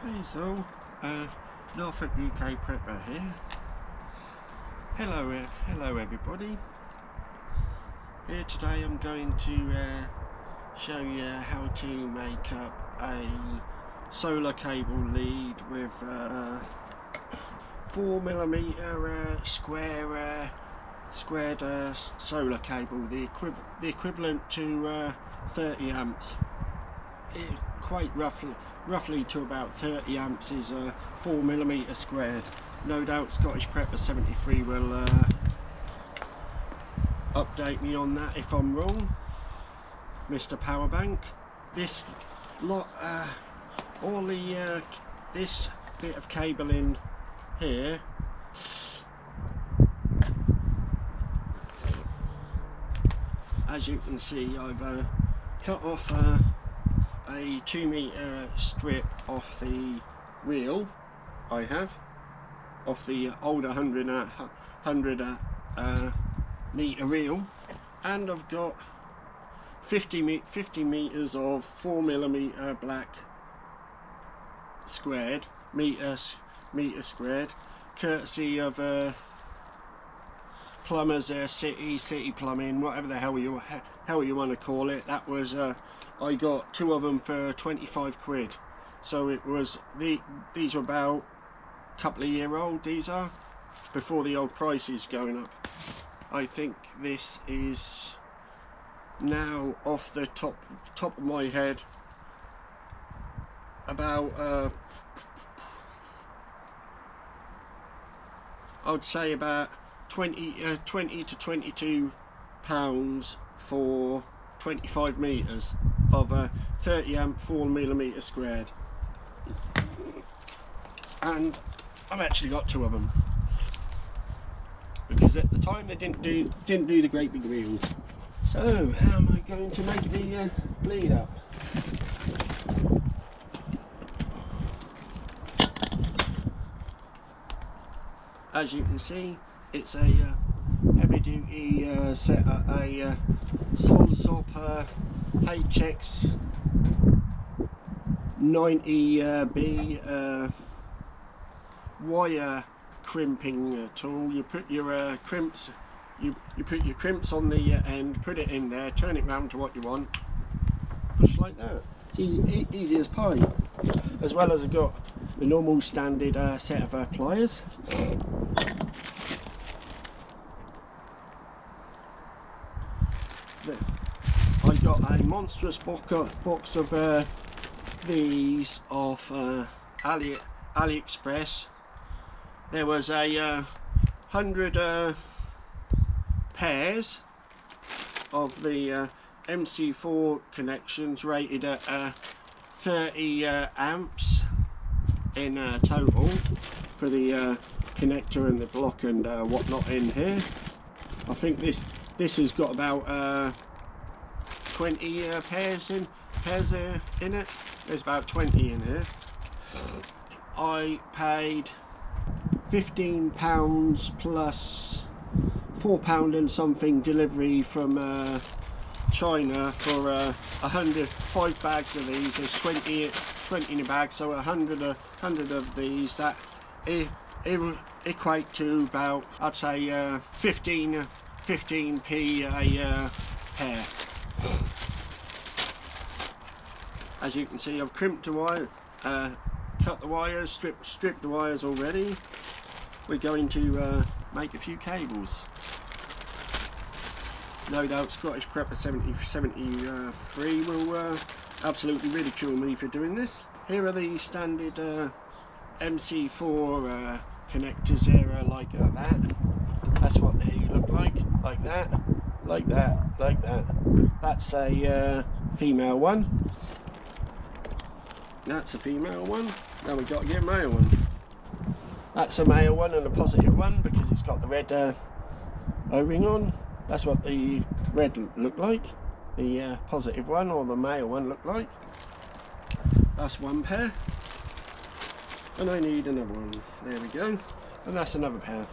Hey, so Norfolk UK Prepper here. Hello everybody. Here today I'm going to show you how to make up a solar cable lead with 4mm squared solar cable, the equivalent to 30 amps. Quite roughly to about 30 amps is 4mm squared. No doubt Scottish Prepper 73 will update me on that if I'm wrong. Mr. Powerbank. This lot, this bit of cabling here as you can see, I've cut off a 2-meter strip off the reel. I have off the older 100 meter reel, and I've got 50 meters of 4mm black squared meter squared, courtesy of plumbers, city plumbing, whatever the hell you want to call it. That was I got 2 of them for 25 quid. So it was these are about a couple of year old. These are before the old prices going up. I think this is now off the top of my head about I'd say about 20 to 22 pounds for 25 meters of a 30 amp 4mm squared, and I've actually got 2 of them because at the time they didn't do the great big reels. So how am I going to make the bleed up? As you can see, it's a heavy duty setup, a Solsop HX 90B wire crimping tool. You put your crimps, you put your crimps on the end, put it in there, turn it round to what you want, push like that. It's easy as pie. As well as I've got the normal standard set of pliers. I got a monstrous box of these off AliExpress. There was a 100 pairs of the MC4 connections rated at 30 amps in total for the connector and the block and whatnot in here. I think this has got about 20 pairs in it. There's about 20 in here. I paid £15 plus £4 and something delivery from China for 5 bags of these. There's 20 in a bag, so 100 of these. That it equate to about, I'd say 15p a pair. As you can see, I've crimped the wire, cut the wires, stripped the wires already. We're going to make a few cables. No doubt Scottish Prepper 73 will absolutely ridicule me for doing this. Here are the standard MC4 connectors here, like that. That's what they look like that, like that. That's a female one. That's a female one. Now we've got to get a male one. That's a male one and a positive one because it's got the red O-ring on. That's what the red look like. The positive one or the male one look like. That's one pair. And I need another one. There we go. And that's another pair.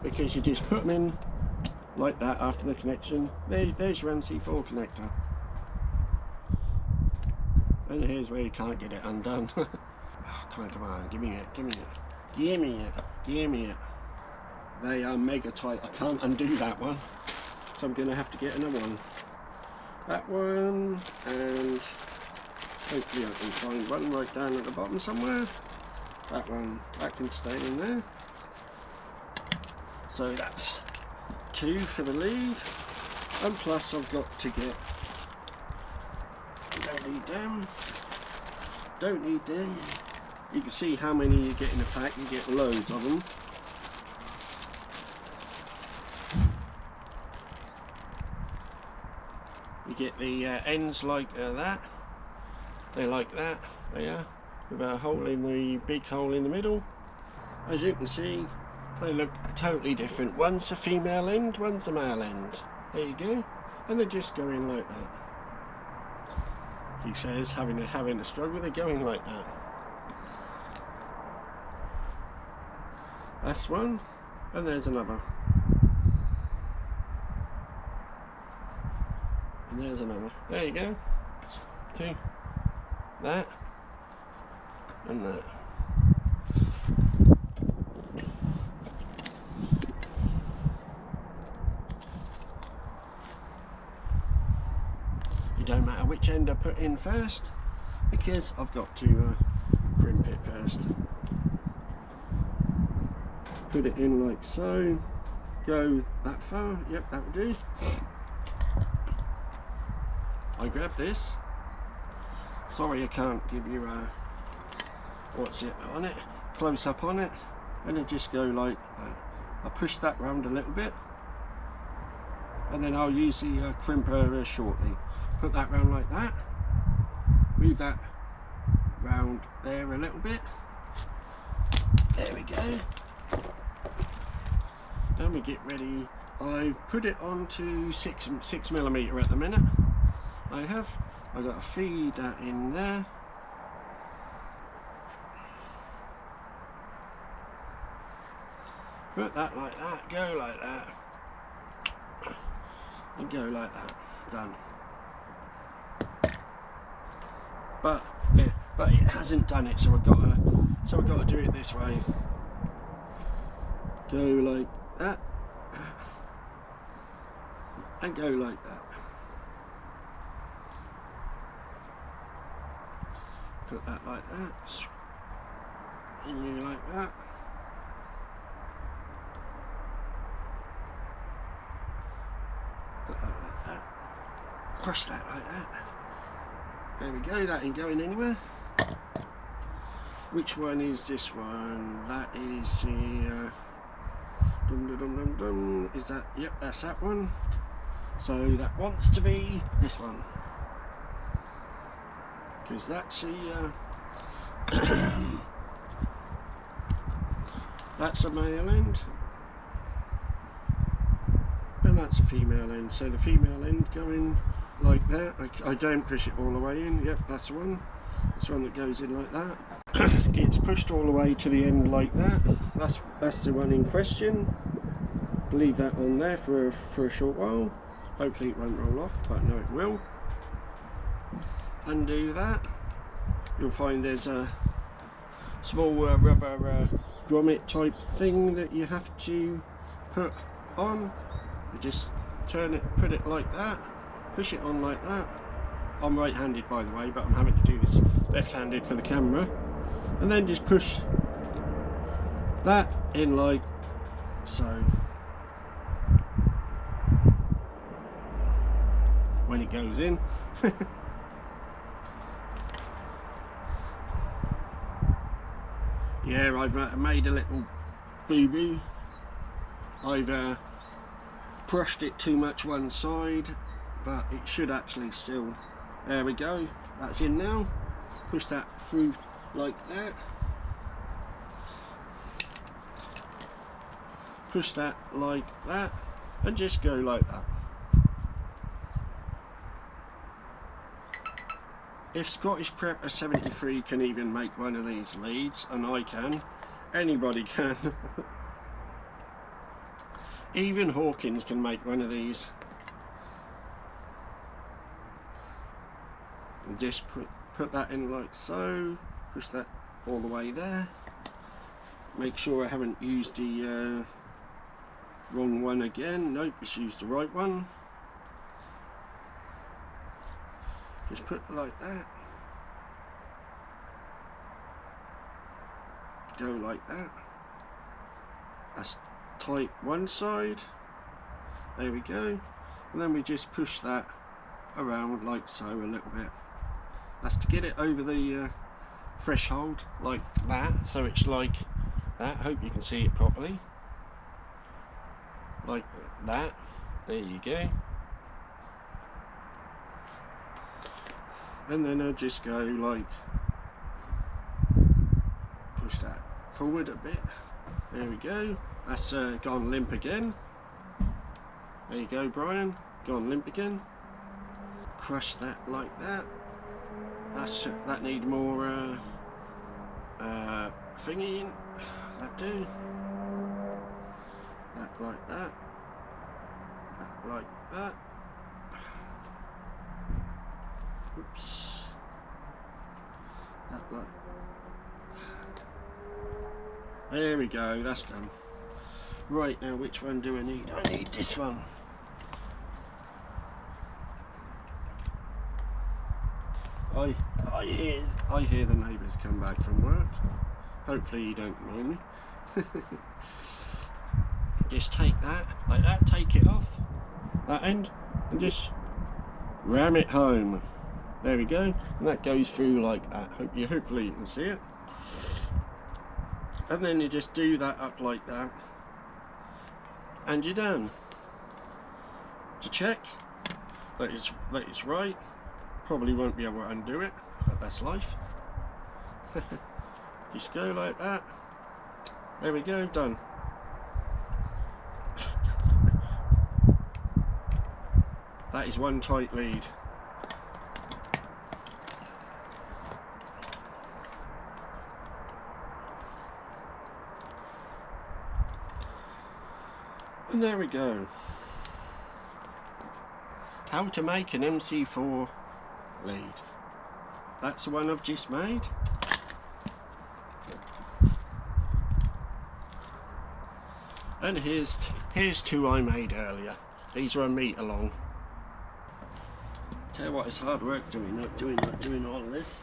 Because you just put them in like that after the connection. There's your MC4 connector. And here's where you can't get it undone. Oh, come on, give me it, give me it, give me it, give me it. They are mega tight. I can't undo that one, so I'm going to have to get another one. That one, and hopefully I can find one right down at the bottom somewhere. That one, that can stay in there. So that's 2 for the lead, and plus I've got to get, don't need them, don't need them. You can see how many you get in a pack. You get loads of them. You get the ends like that. They're like that. They are, with a hole in the big hole in the middle. As you can see, they look totally different. One's a female end, one's a male end. There you go. And they're just going like that. He says having a struggle. They're going like that. That's one, and there's another. And there's another. There you go. 2. That. And that. It don't matter which end I put in first, because I've got to crimp it first. Put it in like so. Go that far. Yep, that will do. I grab this. Sorry I can't give you a what's it on it, close up on it, and then just go like that. I'll push that round a little bit, and then I'll use the crimper shortly. Put that round like that, move that round there a little bit. There we go. And we get ready. I've put it on to 6mm at the minute. I've got to feed that in there. Put that like that, go like that, and go like that. Done. But it hasn't done it, so I've got to do it this way. Go like that, and go like that. Put that like that, and you like that. Put that like that. Crush that like that. There we go, that ain't going anywhere. Which one is this one? That is the is that, yep, that's that one. So that wants to be this one, because that's the that's a male end, and that's a female end. So the female end going like that. I don't push it all the way in. Yep, that's the one. This one that goes in like that. Gets pushed all the way to the end like that. That's the one in question. Leave that on there for a short while. Hopefully it won't roll off, but no, it will. Undo that. You'll find there's a small rubber grommet type thing that you have to put on. You just turn it, put it like that, push it on like that. I'm right-handed, by the way, but I'm having to do this left-handed for the camera. And then just push that in like so. When it goes in. Yeah, I've made a little boo-boo. I've crushed it too much one side, but it should actually still, there we go, that's in now. Push that through like that. Push that like that, and just go like that. If Scottish Prepper 73 can even make one of these leads, and I can, anybody can. Even Hawkins can make one of these. And just put that in like so, push that all the way there. Make sure I haven't used the wrong one again. Nope, just used the right one. Just put it like that. Go like that. That's tight one side. There we go. And then we just push that around like so a little bit. That's to get it over the threshold like that, so it's like that. Hope you can see it properly. Like that. There you go. And then I'll just go like, push that forward a bit. There we go. That's gone limp again. There you go, Brian. Gone limp again. Crush that like that. That need more thingy in. That do. That like that. That like that. Oops. That like. There we go. That's done. Right, now which one do I need? I need this one. I hear the neighbours come back from work. Hopefully you don't mind me. Just take that like that. Take it off that end and just ram it home. There we go. And that goes through like that. Hopefully you can see it. And then you just do that up like that, and you're done. To check that it's right. Probably won't be able to undo it, but that's life. Just go like that. There we go, done. That is one tight lead. And there we go. How to make an MC4 lead. That's the one I've just made. And here's two I made earlier. These are a metre long. Tell you what, it's hard work not doing all of this.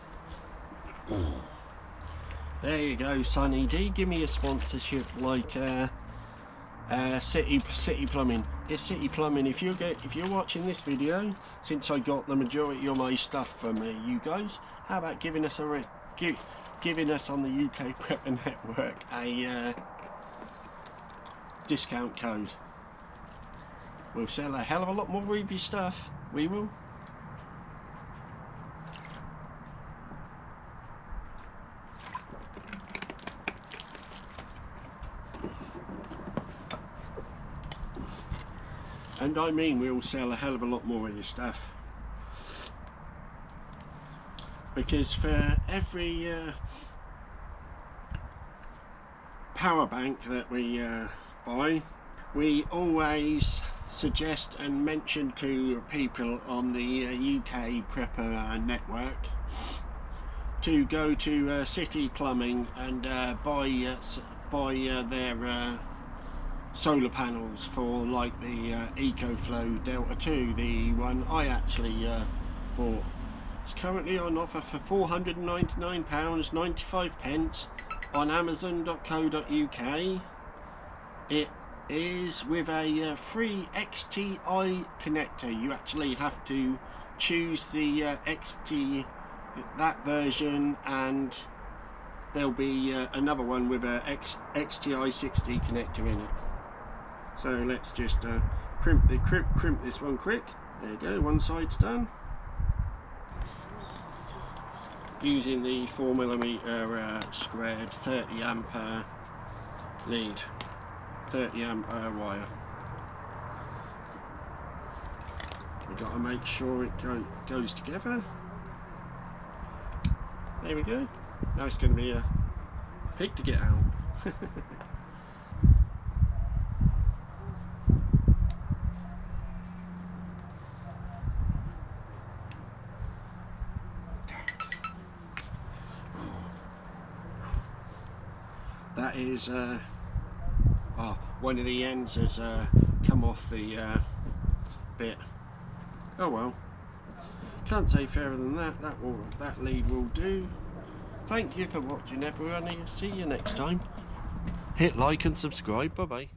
There you go, Sunny D. Give me a sponsorship like City Plumbing. It's City Plumbing. If you're watching this video, since I got the majority of my stuff from you guys, how about giving us giving us on the UK Prepper Network a discount code? We'll sell a hell of a lot more of your stuff. We will. And I mean, we'll sell a hell of a lot more of your stuff, because for every power bank that we buy, we always suggest and mention to people on the UK Prepper Network to go to City Plumbing and buy their solar panels for like the EcoFlow Delta 2, the one I actually bought. It's currently on offer for £499.95 on Amazon.co.uk. It is with a free XTI connector. You actually have to choose the that version, and there'll be another one with a XTI 60 connector in it. So let's just crimp this one quick. There you go, one side's done. Using the 4mm squared 30 ampere lead, 30 ampere wire. We've got to make sure it goes together. There we go. Now it's going to be a pig to get out. that is one of the ends has come off the bit. Oh well, can't say fairer than that. That lead will do. Thank you for watching, everyone. See you next time. Hit like and subscribe. Bye bye.